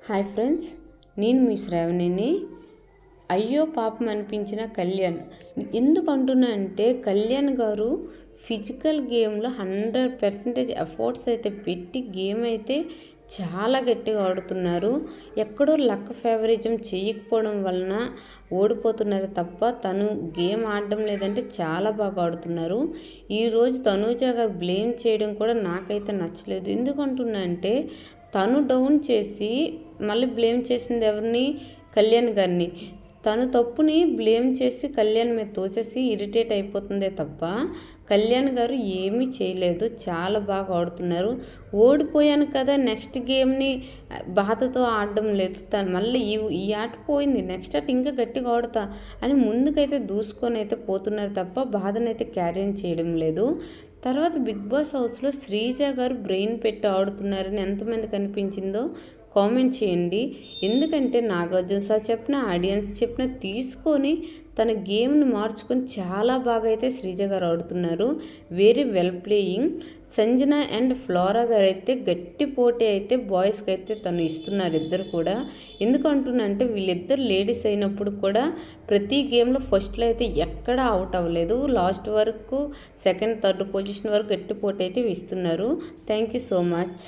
Hi friends, నేను మీ శ్రావణిని. అయ్యో పాపం అనిపించిన కళ్యాణ్ ఎందుకు అంటున్నా అంటే, కళ్యాణ్ గారు ఫిజికల్ గేమ్లో 100% ఎఫర్ట్స్ అయితే పెట్టి గేమ్ అయితే చాలా గట్టిగా ఆడుతున్నారు. ఎక్కడో లక్ ఫేవరిజం చేయకపోవడం వలన ఓడిపోతున్నారు తప్ప తను గేమ్ ఆడడం లేదంటే చాలా బాగా ఆడుతున్నారు. ఈరోజు తనూజ గారు బ్లేమ్ చేయడం కూడా నాకైతే నచ్చలేదు. ఎందుకంటున్నా అంటే, తను డౌన్ చేసి మళ్ళీ బ్లేమ్ చేసింది ఎవరిని? కళ్యాణ్ గారిని. తను తప్పుని బ్లేమ్ చేసి కళ్యాణ్ మీద తోసేసి ఇరిటేట్ అయిపోతుందే తప్ప కళ్యాణ్ గారు ఏమీ చేయలేదు. చాలా బాగా ఆడుతున్నారు. ఓడిపోయాను కదా, నెక్స్ట్ గేమ్ని బాధతో ఆడడం లేదు. మళ్ళీ ఈ ఆట పోయింది, నెక్స్ట్ ఆట ఇంకా గట్టిగా ఆడుతా అని ముందుకైతే దూసుకొని అయితే పోతున్నారు తప్ప బాధనైతే క్యారీ చేయడం లేదు. తర్వాత బిగ్ బాస్ హౌస్లో శ్రీజ గారు బ్రెయిన్ పెట్టి ఆడుతున్నారని ఎంతమంది కనిపించిందో కామెంట్ చేయండి. ఎందుకంటే నాగార్జున సార్ చెప్పిన, ఆడియన్స్ చెప్పిన తీసుకొని తన గేమ్ను మార్చుకొని చాలా బాగా అయితే శ్రీజ గారు ఆడుతున్నారు. Very well playing. Sanjana and flora గారు అయితే గట్టి పోటీ అయితే బాయ్స్కి అయితే తను ఇస్తున్నారు ఇద్దరు కూడా. ఎందుకు అంటున్నా అంటే, వీళ్ళిద్దరు లేడీస్ అయినప్పుడు కూడా ప్రతి గేమ్లో ఫస్ట్లో అయితే ఎక్కడా అవుట్ అవ్వలేదు. లాస్ట్ వరకు సెకండ్ థర్డ్ పొజిషన్ వరకు గట్టి పోటీ అయితే ఇస్తున్నారు. Thank you so much.